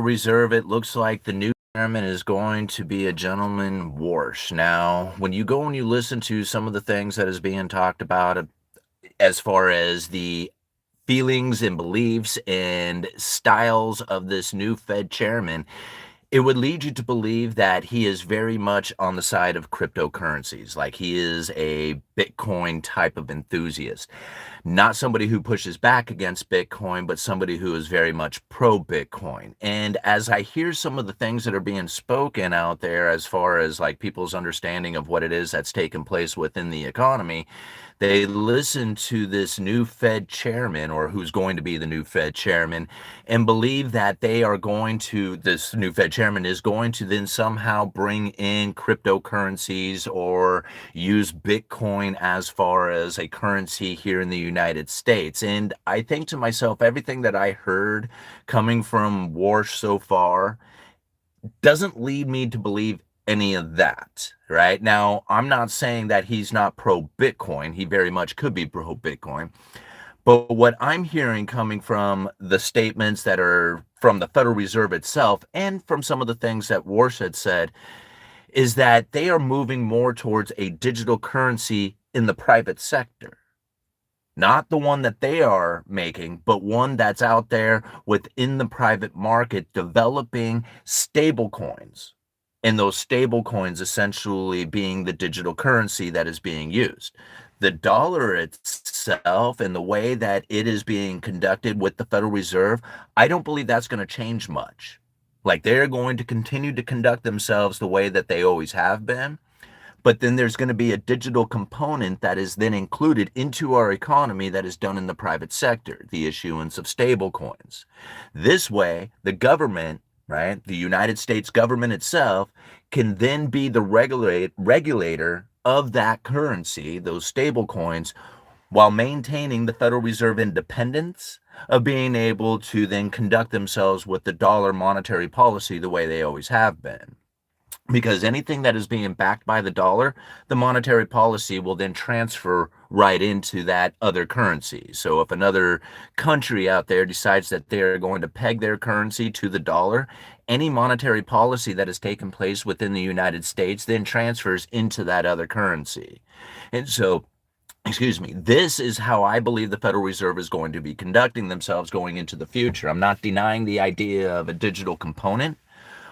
Reserve, it looks like the new chairman is going to be a gentleman Warsh. Now, when you go and you listen to some of the things that is being talked about as far as the feelings and beliefs and styles of this new Fed chairman, it would lead you to believe that he is very much on the side of cryptocurrencies, like he is a Bitcoin type of enthusiast. Not somebody who pushes back against Bitcoin, but somebody who is very much pro Bitcoin. And as I hear some of the things that are being spoken out there, as far as like people's understanding of what it is that's taking place within the economy, they listen to this new Fed chairman, or who's going to be the new Fed chairman, and believe that this new Fed chairman is going to then somehow bring in cryptocurrencies or use Bitcoin as far as a currency here in the United States. And I think to myself, everything that I heard coming from Warsh so far doesn't lead me to believe any of that. Right now, I'm not saying that he's not pro Bitcoin. He very much could be pro Bitcoin. But what I'm hearing coming from the statements that are from the Federal Reserve itself and from some of the things that Warsh had said is that they are moving more towards a digital currency in the private sector. Not the one that they are making, but one that's out there within the private market developing stable coins. And those stable coins essentially being the digital currency that is being used. The dollar itself and the way that it is being conducted with the Federal Reserve, I don't believe that's going to change much. Like they're going to continue to conduct themselves the way that they always have been. But then there's going to be a digital component that is then included into our economy that is done in the private sector, the issuance of stable coins. This way, the government, right, the United States government itself, can then be the regulator of that currency, those stable coins, while maintaining the Federal Reserve independence of being able to then conduct themselves with the dollar monetary policy the way they always have been. Because anything that is being backed by the dollar, the monetary policy will then transfer right into that other currency. So if another country out there decides that they're going to peg their currency to the dollar, any monetary policy that has taken place within the United States then transfers into that other currency. And so, excuse me, this is how I believe the Federal Reserve is going to be conducting themselves going into the future. I'm not denying the idea of a digital component.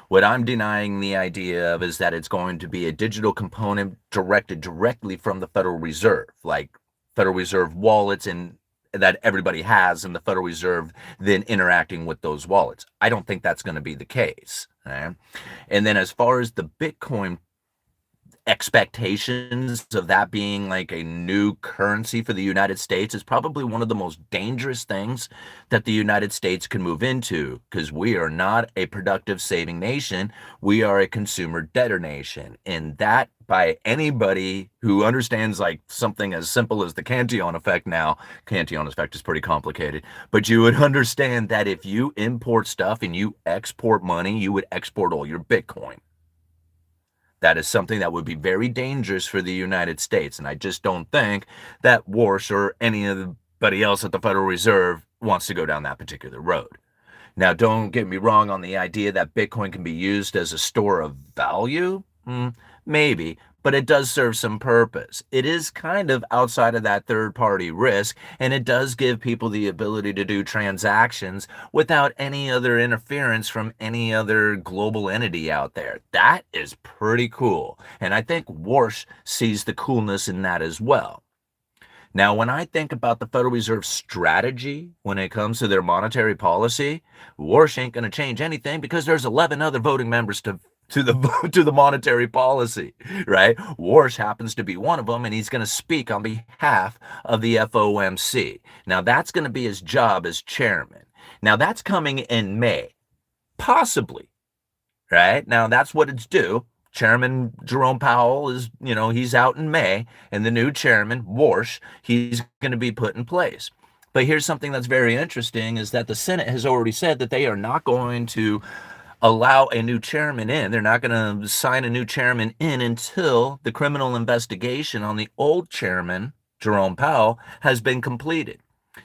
What I'm denying the idea of is that it's going to be a digital component directed directly from the Federal Reserve, like Federal Reserve wallets and that everybody has, and the Federal Reserve then interacting with those wallets. I don't think that's going to be the case. Right? And then as far as the Bitcoin expectations of that being like a new currency for the United States is probably one of the most dangerous things that the United States can move into, because we are not a productive saving nation. We are a consumer debtor nation. And that, by anybody who understands like something as simple as the Cantillon effect now, Cantillon effect is pretty complicated, but you would understand that if you import stuff and you export money, you would export all your Bitcoin. That is something that would be very dangerous for the United States. And I just don't think that Warsh or anybody else at the Federal Reserve wants to go down that particular road. Now, don't get me wrong on the idea that Bitcoin can be used as a store of value. Maybe, but it does serve some purpose. It is kind of outside of that third-party risk, and it does give people the ability to do transactions without any other interference from any other global entity out there. That is pretty cool, and I think Warsh sees the coolness in that as well. Now, when I think about the Federal Reserve strategy when it comes to their monetary policy, Warsh ain't going to change anything because there's 11 other voting members to the monetary policy, right? Warsh happens to be one of them, and he's going to speak on behalf of the FOMC. Now, that's going to be his job as chairman. Now, that's coming in May, possibly, right? Now, that's what it's due. Chairman Jerome Powell is, he's out in May, and the new chairman, Warsh, he's going to be put in place. But here's something that's very interesting is that the Senate has already said that they are not going to allow a new chairman in. They're not going to sign a new chairman in until the criminal investigation on the old chairman, Jerome Powell, has been completed.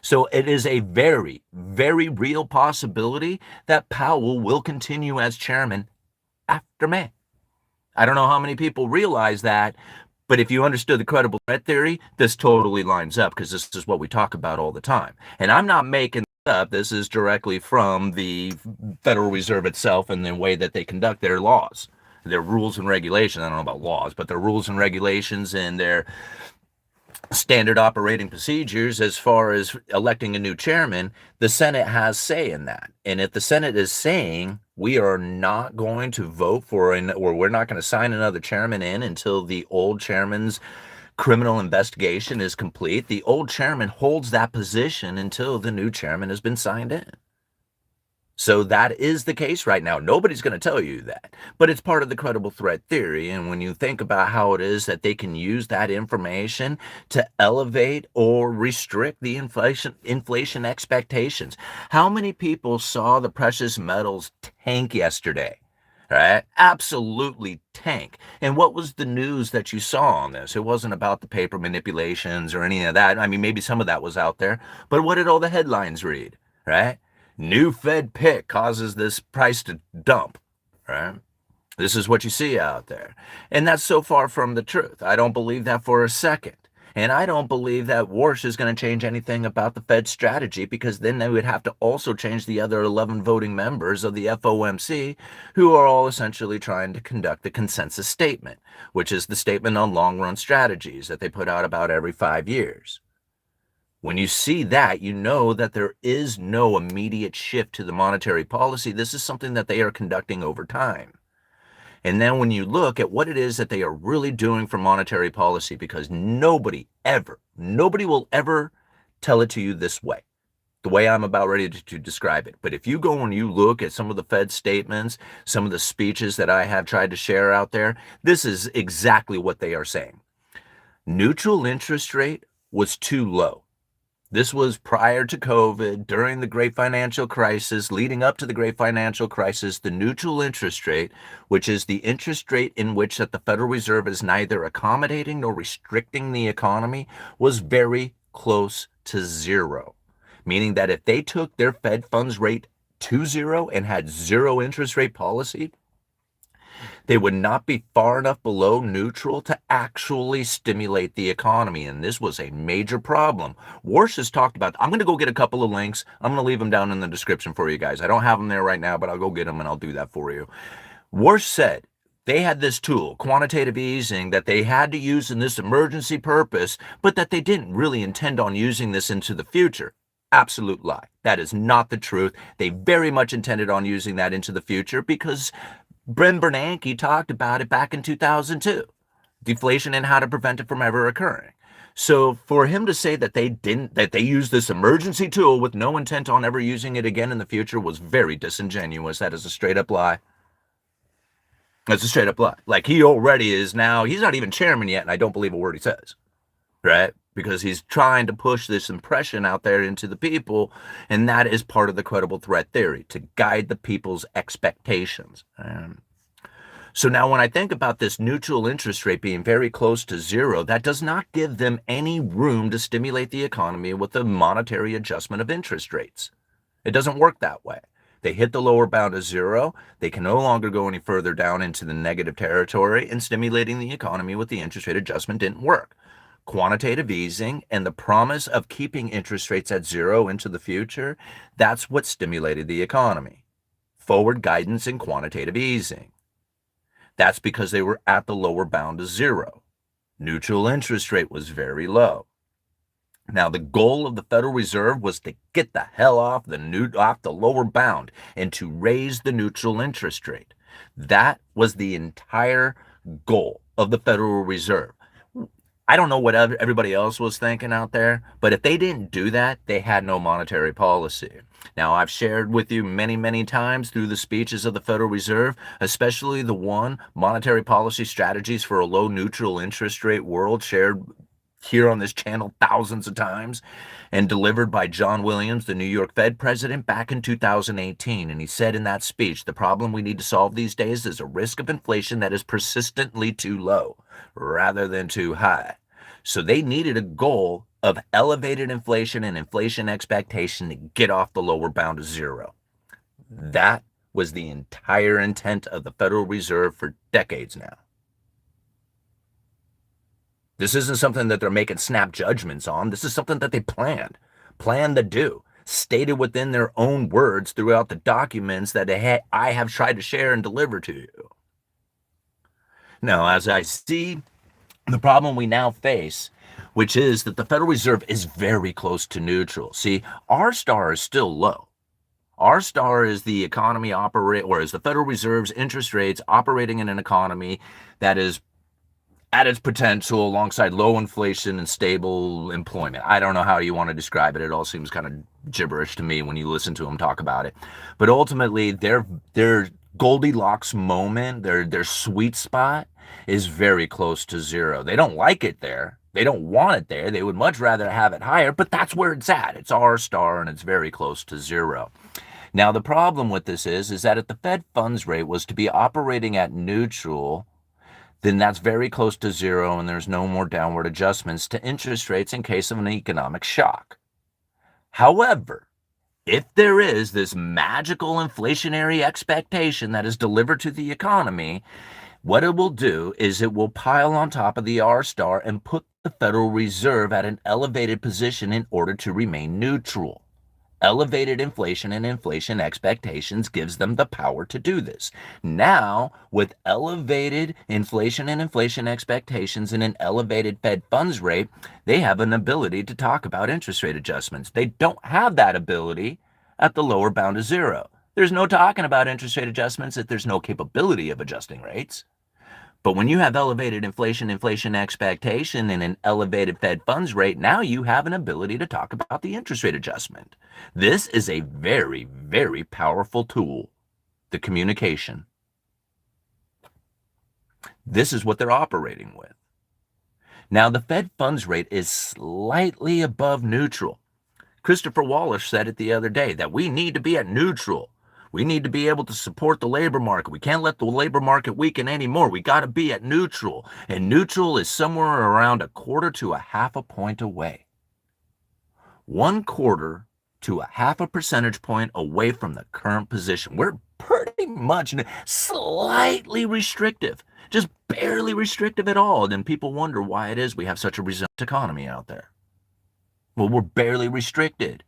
So it is a very, very real possibility that Powell will continue as chairman after May. I don't know how many people realize that, but if you understood the credible threat theory, this totally lines up because this is what we talk about all the time. And I'm not making this up. This is directly from the Federal Reserve itself and the way that they conduct their laws, their rules and regulations. I don't know about laws, but their rules and regulations and their standard operating procedures as far as electing a new chairman. The Senate has say in that. And if the Senate is saying we are not going to vote for or we're not going to sign another chairman in until the old chairman's criminal investigation is complete, the old chairman holds that position until the new chairman has been signed in. So that is the case right now. Nobody's going to tell you that, but it's part of the credible threat theory. And when you think about how it is that they can use that information to elevate or restrict the inflation expectations, how many people saw the precious metals tank yesterday? Right? Absolutely tank. And what was the news that you saw on this? It wasn't about the paper manipulations or any of that. I mean, maybe some of that was out there, but what did all the headlines read? Right? New Fed pick causes this price to dump, right? This is what you see out there. And that's so far from the truth. I don't believe that for a second. And I don't believe that Warsh is going to change anything about the Fed's strategy, because then they would have to also change the other 11 voting members of the FOMC, who are all essentially trying to conduct the consensus statement, which is the statement on long-run strategies that they put out about every 5 years. When you see that, you know that there is no immediate shift to the monetary policy. This is something that they are conducting over time. And then when you look at what it is that they are really doing for monetary policy, because nobody will ever tell it to you this way, the way I'm about ready to describe it. But if you go and you look at some of the Fed statements, some of the speeches that I have tried to share out there, this is exactly what they are saying. Neutral interest rate was too low. This was prior to COVID, during the great financial crisis, leading up to the great financial crisis. The neutral interest rate, which is the interest rate in which that the Federal Reserve is neither accommodating nor restricting the economy, was very close to zero. Meaning that if they took their Fed funds rate to zero and had zero interest rate policy, they would not be far enough below neutral to actually stimulate the economy. And this was a major problem. Warsh has talked about, I'm going to go get a couple of links. I'm going to leave them down in the description for you guys. I don't have them there right now, but I'll go get them and I'll do that for you. Warsh said they had this tool, quantitative easing, that they had to use in this emergency purpose, but that they didn't really intend on using this into the future. Absolute lie. That is not the truth. They very much intended on using that into the future, because Bren Bernanke talked about it back in 2002, deflation and how to prevent it from ever occurring. So for him to say that they used this emergency tool with no intent on ever using it again in the future was very disingenuous. That is a straight up lie. That's a straight up lie. Like, he already is now, he's not even chairman yet, and I don't believe a word he says, right? Because he's trying to push this impression out there into the people, and that is part of the credible threat theory, to guide the people's expectations. So now when I think about this neutral interest rate being very close to zero, that does not give them any room to stimulate the economy with a monetary adjustment of interest rates. It doesn't work that way. They hit the lower bound of zero. They can no longer go any further down into the negative territory, and stimulating the economy with the interest rate adjustment didn't work. Quantitative easing and the promise of keeping interest rates at zero into the future, that's what stimulated the economy. Forward guidance and quantitative easing. That's because they were at the lower bound of zero. Neutral interest rate was very low. Now, the goal of the Federal Reserve was to get the hell off the lower bound and to raise the neutral interest rate. That was the entire goal of the Federal Reserve. I don't know what everybody else was thinking out there, but if they didn't do that, they had no monetary policy. Now, I've shared with you many, many times through the speeches of the Federal Reserve, especially the one, monetary policy strategies for a low neutral interest rate world, shared here on this channel thousands of times, and delivered by John Williams, the New York Fed president, back in 2018. And he said in that speech, the problem we need to solve these days is a risk of inflation that is persistently too low rather than too high. So they needed a goal of elevated inflation and inflation expectation to get off the lower bound of zero. That was the entire intent of the Federal Reserve for decades now. This isn't something that they're making snap judgments on. This is something that they planned to do, stated within their own words throughout the documents that I have tried to share and deliver to you. Now, as I see the problem we now face, which is that the Federal Reserve is very close to neutral. See, R star is still low. R star is the economy or is the Federal Reserve's interest rates operating in an economy that is at its potential alongside low inflation and stable employment. I don't know how you want to describe it. It all seems kind of gibberish to me when you listen to them talk about it. But ultimately, their Goldilocks moment, their sweet spot is very close to zero. They don't like it there. They don't want it there. They would much rather have it higher, but that's where it's at. It's R star and it's very close to zero. Now, the problem with this is that if the Fed funds rate was to be operating at neutral, then that's very close to zero and there's no more downward adjustments to interest rates in case of an economic shock. However, if there is this magical inflationary expectation that is delivered to the economy, what it will do is it will pile on top of the R star and put the Federal Reserve at an elevated position in order to remain neutral. Elevated inflation and inflation expectations gives them the power to do this. Now, with elevated inflation and inflation expectations and an elevated Fed funds rate, they have an ability to talk about interest rate adjustments. They don't have that ability at the lower bound of zero. There's no talking about interest rate adjustments if there's no capability of adjusting rates. But when you have elevated inflation expectation, and an elevated Fed funds rate, now you have an ability to talk about the interest rate adjustment. This is a very, very powerful tool, the communication. This is what they're operating with. Now, the Fed funds rate is slightly above neutral. Christopher Warsh said it the other day that we need to be at neutral. We need to be able to support the labor market. We can't let the labor market weaken anymore. We got to be at neutral. And neutral is somewhere around 1/4 to 1/2 point away. 1/4 to 1/2 percentage point away from the current position. We're pretty much slightly restrictive, just barely restrictive at all. And people wonder why it is we have such a resilient economy out there. Well, we're barely restricted.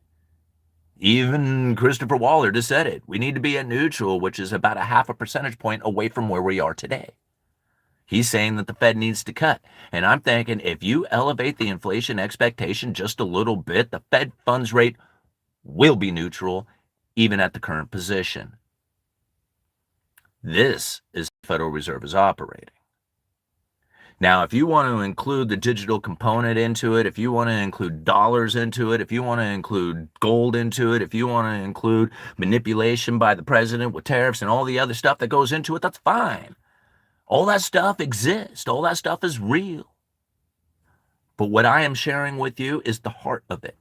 Even Christopher Waller just said it. We need to be at neutral, which is about 1/2 percentage point away from where we are today. He's saying that the Fed needs to cut. And I'm thinking if you elevate the inflation expectation just a little bit, the Fed funds rate will be neutral, even at the current position. This is the Federal Reserve is operating. Now, if you want to include the digital component into it, if you want to include dollars into it, if you want to include gold into it, if you want to include manipulation by the president with tariffs and all the other stuff that goes into it, that's fine. All that stuff exists. All that stuff is real. But what I am sharing with you is the heart of it.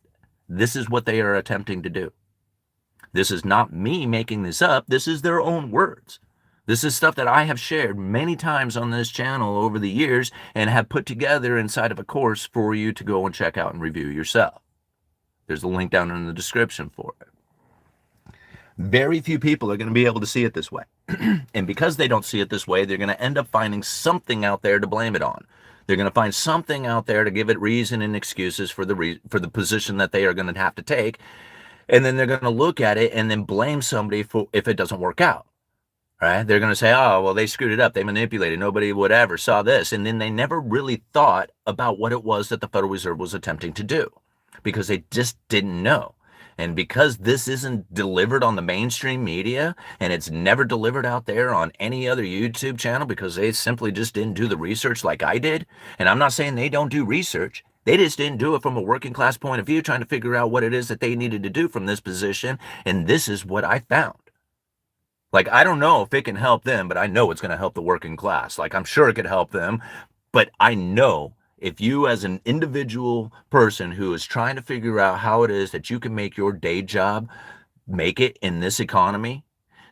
This is what they are attempting to do. This is not me making this up. This is their own words. This is stuff that I have shared many times on this channel over the years and have put together inside of a course for you to go and check out and review yourself. There's a link down in the description for it. Very few people are going to be able to see it this way. And because they don't see it this way, they're going to end up finding something out there to blame it on. They're going to find something out there to give it reason and excuses for the position that they are going to have to take. And then they're going to look at it and then blame somebody for if it doesn't work out. Right? They're going to say, oh, well, they screwed it up. They manipulated. Nobody would ever saw this. And then they never really thought about what it was that the Federal Reserve was attempting to do because they just didn't know. And because this isn't delivered on the mainstream media and it's never delivered out there on any other YouTube channel because they simply just didn't do the research like I did. And I'm not saying they don't do research. They just didn't do it from a working class point of view, trying to figure out what it is that they needed to do from this position. And this is what I found. Like, I don't know if it can help them, but I know it's going to help the working class. Like, I'm sure it could help them, but I know if you as an individual person who is trying to figure out how it is that you can make your day job make it in this economy,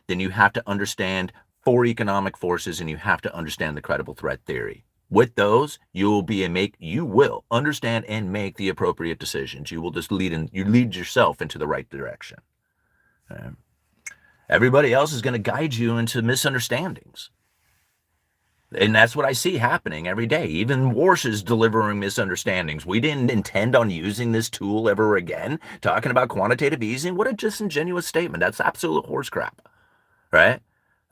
then you have to understand 4 economic forces and you have to understand the credible threat theory. With those, you will understand and make the appropriate decisions. You will just lead yourself into the right direction. Okay? Everybody else is going to guide you into misunderstandings. And that's what I see happening every day. Even Warsh is delivering misunderstandings. We didn't intend on using this tool ever again. Talking about quantitative easing, what a disingenuous statement. That's absolute horse crap, right?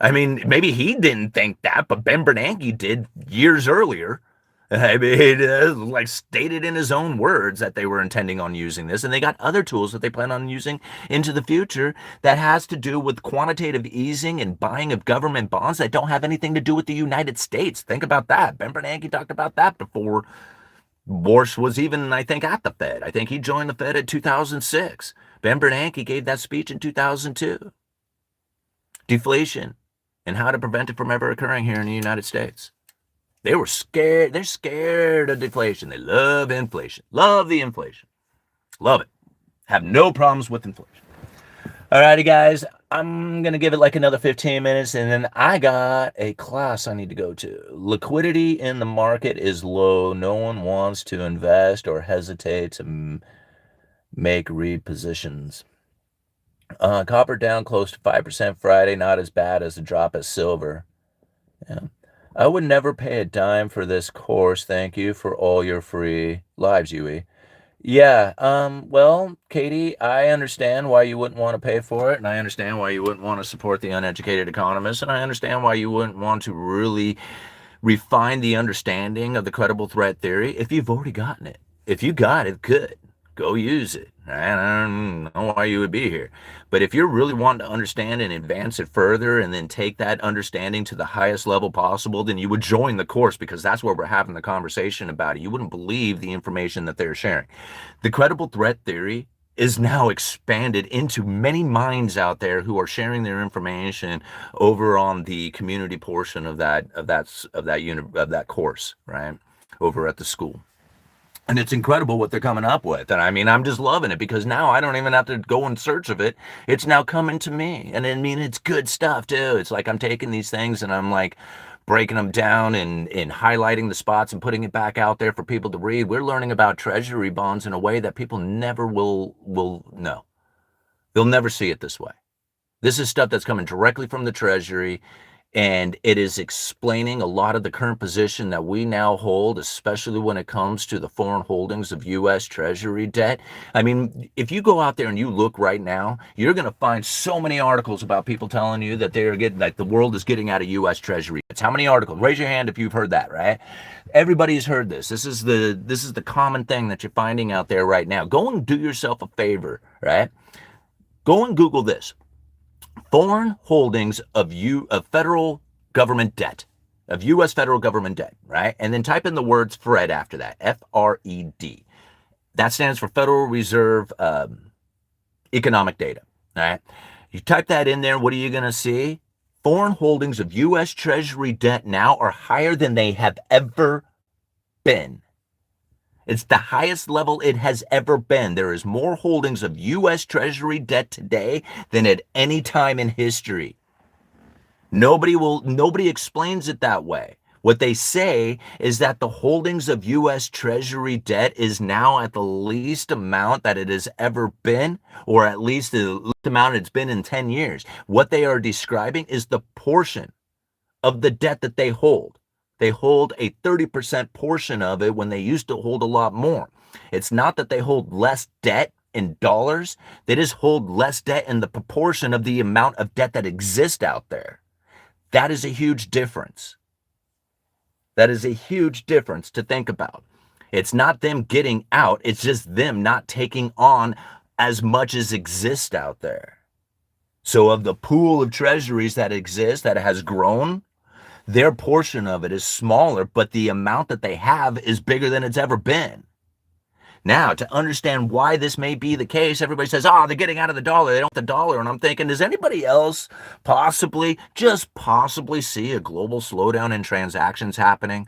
I mean, maybe he didn't think that, but Ben Bernanke did years earlier. I mean, like stated in his own words that they were intending on using this, and they got other tools that they plan on using into the future that has to do with quantitative easing and buying of government bonds that don't have anything to do with the United States. Think about that. Ben Bernanke talked about that before Warsh was even, I think, at the Fed. I think he joined the Fed in 2006. Ben Bernanke gave that speech in 2002. Deflation and how to prevent it from ever occurring here in the United States. They were scared. They're scared of deflation. They love inflation. Love the inflation. Love it. Have no problems with inflation. Alrighty, guys. I'm going to give it like another 15 minutes, and then I got a class I need to go to. Liquidity in the market is low. No one wants to invest or hesitate to make repositions. Copper down close to 5% Friday. Not as bad as the drop at silver. Yeah. I would never pay a dime for this course. Thank you for all your free lives, Yui. Yeah, well, Katie, I understand why you wouldn't want to pay for it, and I understand why you wouldn't want to support the uneducated economist, and I understand why you wouldn't want to really refine the understanding of the credible threat theory if you've already gotten it. If you got it, good. Go use it. I don't know why you would be here. But if you're really wanting to understand and advance it further and then take that understanding to the highest level possible, then you would join the course, because that's where we're having the conversation about it. You wouldn't believe the information that they're sharing. The credible threat theory is now expanded into many minds out there who are sharing their information over on the community portion of that course, right? Over at the school. And it's incredible what they're coming up with. And I mean, I'm just loving it, because now I don't even have to go in search of it. It's now coming to me. And I mean, it's good stuff too. It's like I'm taking these things and I'm like breaking them down and highlighting the spots and putting it back out there for people to read. We're learning about treasury bonds in a way that people never will know. They'll never see it this way. This is stuff that's coming directly from the Treasury, and it is explaining a lot of the current position that we now hold, especially when it comes to the foreign holdings of U.S. Treasury debt. I mean, if you go out there and you look right now, you're going to find so many articles about people telling you that they're getting, like the world is getting out of U.S. Treasury. It's how many articles? Raise your hand if you've heard that, right? Everybody's heard this. This is the common thing that you're finding out there right now. Go and do yourself a favor, right? Go and Google this. Foreign holdings of federal government debt, of U.S. federal government debt, right? And then type in the words FRED after that, F-R-E-D. That stands for Federal Reserve Economic Data, all right? You type that in there, what are you going to see? Foreign holdings of U.S. Treasury debt now are higher than they have ever been. It's the highest level it has ever been. There is more holdings of U.S. Treasury debt today than at any time in history. Nobody explains it that way. What they say is that the holdings of U.S. Treasury debt is now at the least amount that it has ever been, or at least the least amount it's been in 10 years. What they are describing is the portion of the debt that they hold. They hold a 30% portion of it when they used to hold a lot more. It's not that they hold less debt in dollars. They just hold less debt in the proportion of the amount of debt that exists out there. That is a huge difference. That is a huge difference to think about. It's not them getting out. It's just them not taking on as much as exists out there. So of the pool of treasuries that exists, that has grown, their portion of it is smaller, but the amount that they have is bigger than it's ever been. Now, to understand why this may be the case, everybody says, oh, they're getting out of the dollar. They don't want the dollar. And I'm thinking, does anybody else possibly, just possibly see a global slowdown in transactions happening?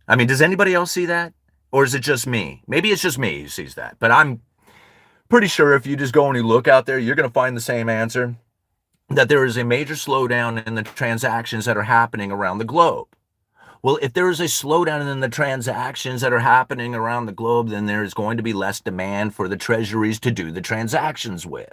I mean, does anybody else see that? Or is it just me? Maybe it's just me who sees that. But I'm pretty sure if you just go and you look out there, you're going to find the same answer, that there is a major slowdown in the transactions that are happening around the globe. Well, if there is a slowdown in the transactions that are happening around the globe, then there is going to be less demand for the treasuries to do the transactions with.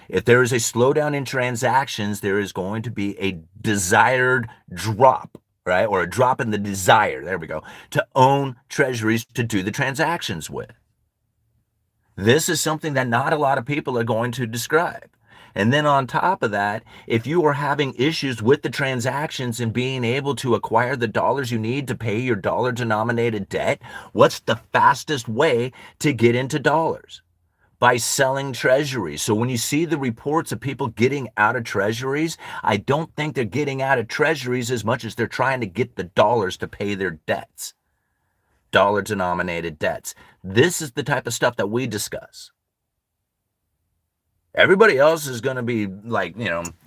If there is a slowdown in transactions, there is going to be a desired drop, right? Or a drop in the desire, there we go, to own treasuries to do the transactions with. This is something that not a lot of people are going to describe. And then on top of that, if you are having issues with the transactions and being able to acquire the dollars you need to pay your dollar denominated debt, what's the fastest way to get into dollars? By selling treasuries. So when you see the reports of people getting out of treasuries, I don't think they're getting out of treasuries as much as they're trying to get the dollars to pay their debts, dollar denominated debts. This is the type of stuff that we discuss. Everybody else is going to be like,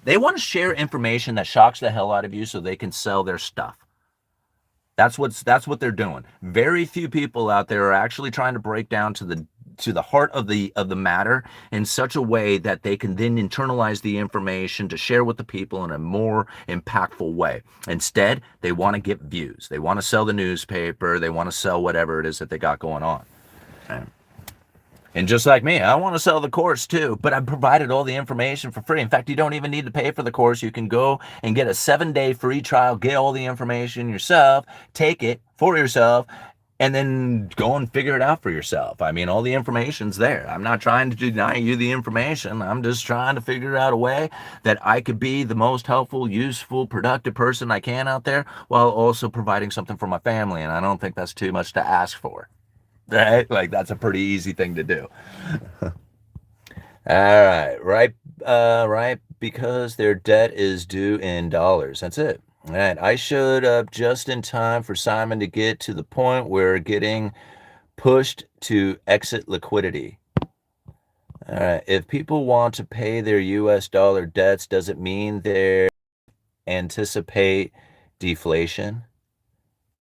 they want to share information that shocks the hell out of you so they can sell their stuff. That's what they're doing. Very few people out there are actually trying to break down to the heart of the matter in such a way that they can then internalize the information to share with the people in a more impactful way. Instead, they want to get views. They want to sell the newspaper. They want to sell whatever it is that they got going on. Right? And just like me, I want to sell the course too, but I've provided all the information for free. In fact, you don't even need to pay for the course. You can go and get a 7-day free trial, get all the information yourself, take it for yourself, and then go and figure it out for yourself. I mean, all the information's there. I'm not trying to deny you the information. I'm just trying to figure out a way that I could be the most helpful, useful, productive person I can out there while also providing something for my family. And I don't think that's too much to ask for. Right? Like, that's a pretty easy thing to do. All right, because their debt is due in dollars. That's it. All right, I showed up just in time for Simon to get to the point where getting pushed to exit liquidity. All right, if people want to pay their US dollar debts, does it mean they anticipate deflation?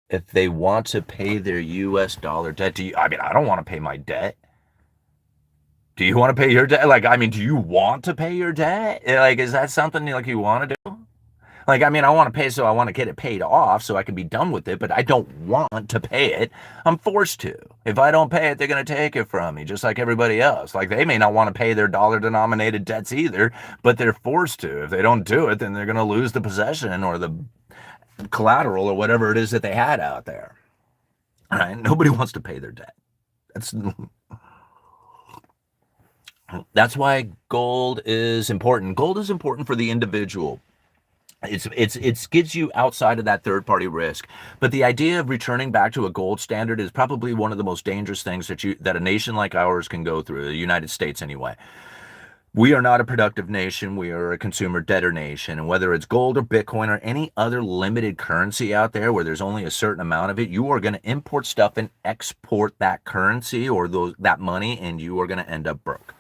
If they want to pay their US dollar debt, I don't want to pay my debt. Do you want to pay your debt? Like, do you want to pay your debt? Like, is that something like you want to do? Like, I want to pay, so I want to get it paid off so I can be done with it, but I don't want to pay it. I'm forced to. If I don't pay it, they're going to take it from me, just like everybody else. Like, they may not want to pay their dollar-denominated debts either, but they're forced to. If they don't do it, then they're going to lose the possession or the collateral or whatever it is that they had out there. All right? Nobody wants to pay their debt. That's why gold is important. Gold is important for the individual. It gets you outside of that third-party risk. But the idea of returning back to a gold standard is probably one of the most dangerous things that a nation like ours can go through, the United States anyway. We are not a productive nation. We are a consumer debtor nation. And whether it's gold or Bitcoin or any other limited currency out there where there's only a certain amount of it, you are going to import stuff and export that currency or that money, and you are going to end up broke.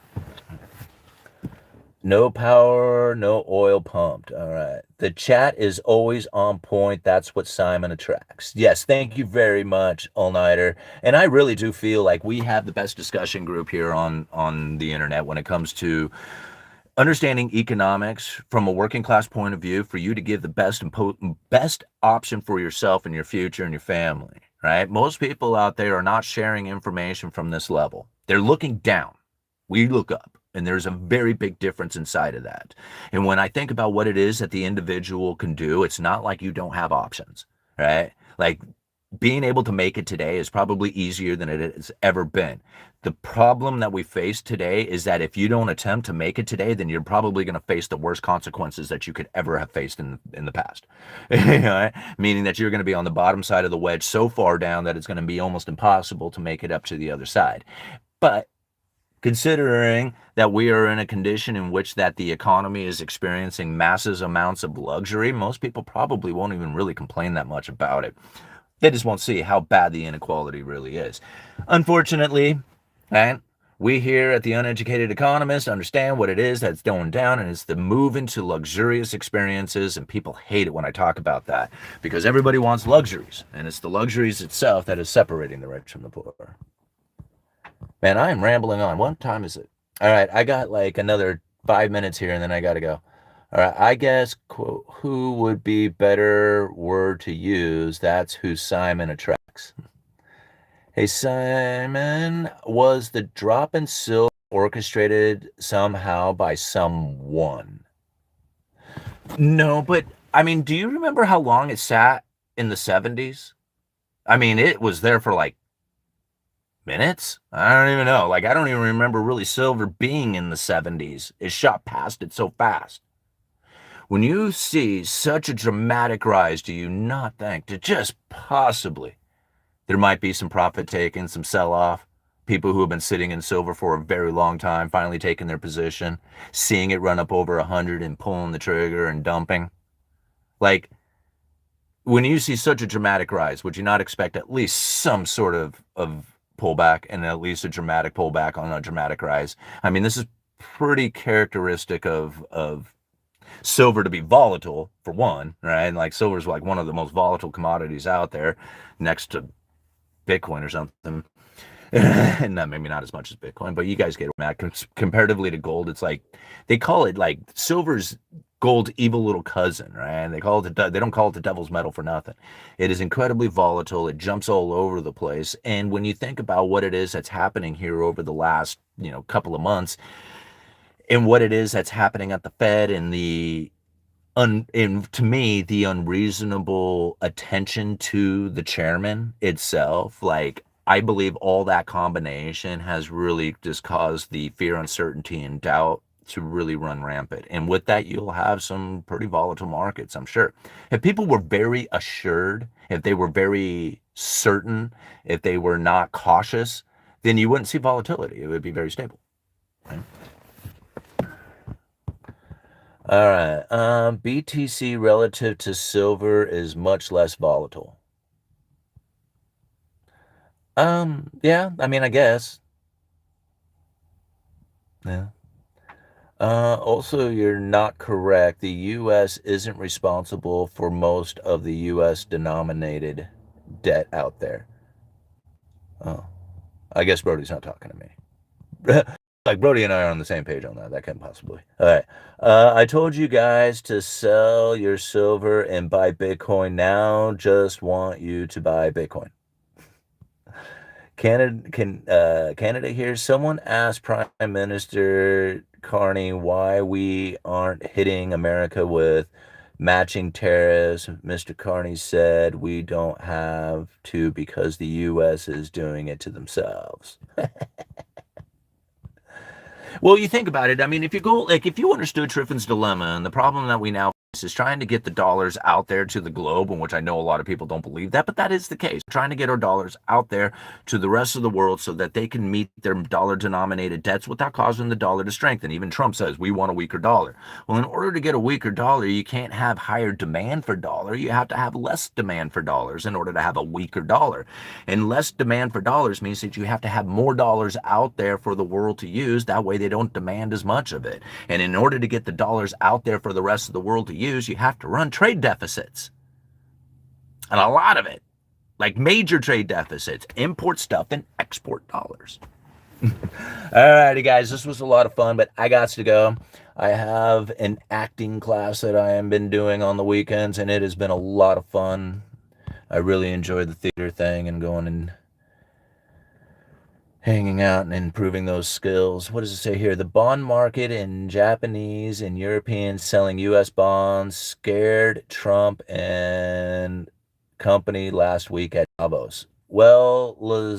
No power, no oil pumped. All right. The chat is always on point. That's what Simon attracts. Yes, thank you very much, All-Nighter. And I really do feel like we have the best discussion group here on the internet when it comes to understanding economics from a working class point of view for you to give the best option for yourself and your future and your family, right? Most people out there are not sharing information from this level. They're looking down. We look up. And there's a very big difference inside of that. And when I think about what it is that the individual can do, it's not like you don't have options, right? Like, being able to make it today is probably easier than it has ever been. The problem that we face today is that if you don't attempt to make it today, then you're probably going to face the worst consequences that you could ever have faced in the past. Meaning that you're going to be on the bottom side of the wedge so far down that it's going to be almost impossible to make it up to the other side. But considering that we are in a condition in which that the economy is experiencing massive amounts of luxury, most people probably won't even really complain that much about it. They just won't see how bad the inequality really is. Unfortunately, right, we here at the Uneducated Economist understand what it is that's going down, and it's the move into luxurious experiences, and people hate it when I talk about that because everybody wants luxuries, and it's the luxuries itself that is separating the rich from the poor. Man, I am rambling on. What time is it? All right, I got like another 5 minutes here, and then I got to go. All right, I guess who would be better word to use? That's who Simon attracts. Hey, Simon, was the drop in silver orchestrated somehow by someone? No, but I mean, do you remember how long it sat in the 70s? I mean, it was there for like minutes. I don't even know. Like, I don't even remember really silver being in the 70s. It shot past it so fast. When you see such a dramatic rise, do you not think that just possibly there might be some profit taken, some sell off? People who have been sitting in silver for a very long time, finally taking their position, seeing it run up over 100 and pulling the trigger and dumping. Like, when you see such a dramatic rise, would you not expect at least some sort of pullback and at least a dramatic pullback on a dramatic rise? I mean, this is pretty characteristic of silver to be volatile for one, right? And like silver is like one of the most volatile commodities out there, next to Bitcoin or something. And not, maybe not as much as Bitcoin, but you guys get mad. Comparatively to gold, it's like they call it like silver's gold's evil little cousin, right? And they don't call it the devil's metal for nothing. It is incredibly volatile. It jumps all over the place. And when you think about what it is that's happening here over the last couple of months, and what it is that's happening at the Fed and and to me, the unreasonable attention to the chairman itself, like I believe all that combination has really just caused the fear, uncertainty, and doubt to really run rampant. And with that, you'll have some pretty volatile markets, I'm sure. If people were very assured, if they were very certain, if they were not cautious, then you wouldn't see volatility. It would be very stable. Right? All right. BTC relative to silver is much less volatile. Yeah, I mean, I guess. Yeah. Also, you're not correct. The U.S. isn't responsible for most of the U.S. denominated debt out there. Oh, I guess Brody's not talking to me. Like Brody and I are on the same page on that. That can't possibly. All right. I told you guys to sell your silver and buy Bitcoin now. Just want you to buy Bitcoin. Canada here. Someone asked Prime Minister Carney why we aren't hitting America with matching tariffs. Mr. Carney said we don't have to because the U.S. is doing it to themselves. Well, you think about it. I mean, if you understood Triffin's dilemma and the problem that we now face is trying to get the dollars out there to the globe, in which I know a lot of people don't believe that, but that is the case. Trying to get our dollars out there to the rest of the world so that they can meet their dollar-denominated debts without causing the dollar to strengthen. Even Trump says we want a weaker dollar. Well, in order to get a weaker dollar, you can't have higher demand for dollar. You have to have less demand for dollars in order to have a weaker dollar. And less demand for dollars means that you have to have more dollars out there for the world to use. That way they don't demand as much of it. And in order to get the dollars out there for the rest of the world to use, you have to run trade deficits. And a lot of it, like major trade deficits, import stuff and export dollars. Alrighty, guys, this was a lot of fun, but I got to go. I have an acting class that I have been doing on the weekends, and it has been a lot of fun. I really enjoyed the theater thing and going and hanging out and improving those skills. What does it say here? The bond market in Japanese and Europeans selling U.S. bonds scared Trump and company last week at Davos. Well, El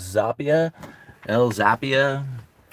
Zappia,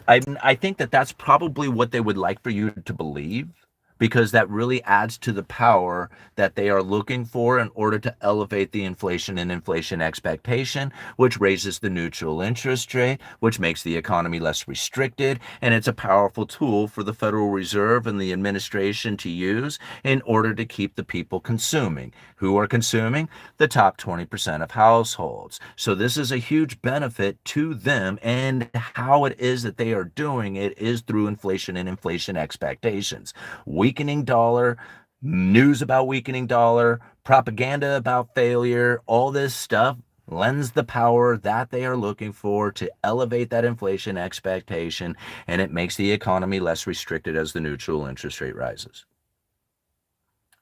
I think that that's probably what they would like for you to believe, because that really adds to the power that they are looking for in order to elevate the inflation and inflation expectation, which raises the neutral interest rate, which makes the economy less restricted. And it's a powerful tool for the Federal Reserve and the administration to use in order to keep the people consuming. Who are consuming? The top 20% of households. So this is a huge benefit to them, and how it is that they are doing it is through inflation and inflation expectations. Weakening dollar, news about weakening dollar, propaganda about failure, all this stuff lends the power that they are looking for to elevate that inflation expectation, and it makes the economy less restricted as the neutral interest rate rises.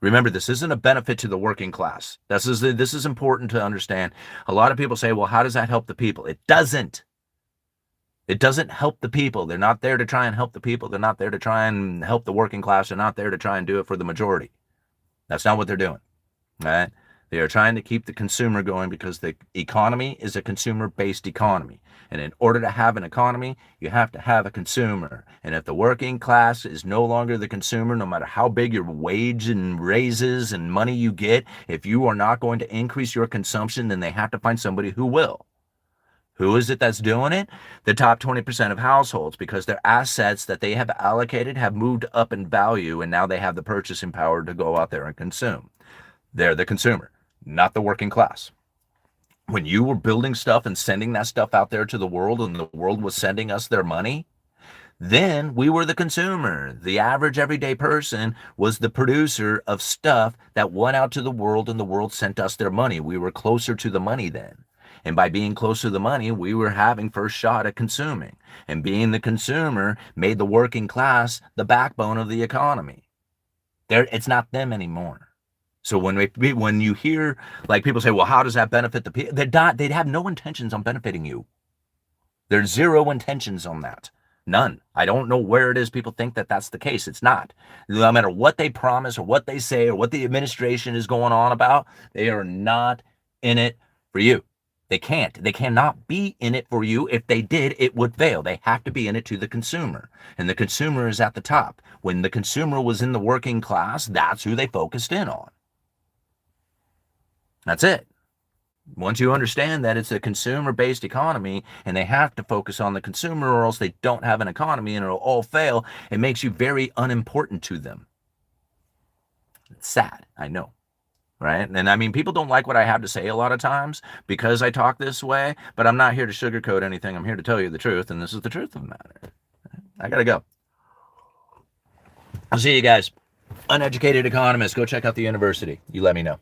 Remember, this isn't a benefit to the working class. This is important to understand. A lot of people say, well, how does that help the people? It doesn't. It doesn't help the people. They're not there to try and help the people. They're not there to try and help the working class. They're not there to try and do it for the majority. That's not what they're doing. All right? They are trying to keep the consumer going because the economy is a consumer-based economy. And in order to have an economy, you have to have a consumer. And if the working class is no longer the consumer, no matter how big your wage and raises and money you get, if you are not going to increase your consumption, then they have to find somebody who will. Who is it that's doing it? The top 20% of households, because their assets that they have allocated have moved up in value, and now they have the purchasing power to go out there and consume. They're the consumer, not the working class. When you were building stuff and sending that stuff out there to the world, and the world was sending us their money, then we were the consumer. The average everyday person was the producer of stuff that went out to the world, and the world sent us their money. We were closer to the money then. And by being close to the money, we were having first shot at consuming. And being the consumer made the working class the backbone of the economy. It's not them anymore. So when you hear like people say, well, how does that benefit the people? They'd have no intentions on benefiting you. There's zero intentions on that. None. I don't know where it is people think that that's the case. It's not. No matter what they promise or what they say or what the administration is going on about, they are not in it for you. They can't. They cannot be in it for you. If they did, it would fail. They have to be in it to the consumer. And the consumer is at the top. When the consumer was in the working class, that's who they focused in on. That's it. Once you understand that it's a consumer-based economy and they have to focus on the consumer or else they don't have an economy and it'll all fail, it makes you very unimportant to them. It's sad, I know. Right? And I mean, people don't like what I have to say a lot of times because I talk this way, but I'm not here to sugarcoat anything. I'm here to tell you the truth, and this is the truth of the matter. I gotta go. I'll see you guys. Uneducated Economist. Go check out the university. You let me know.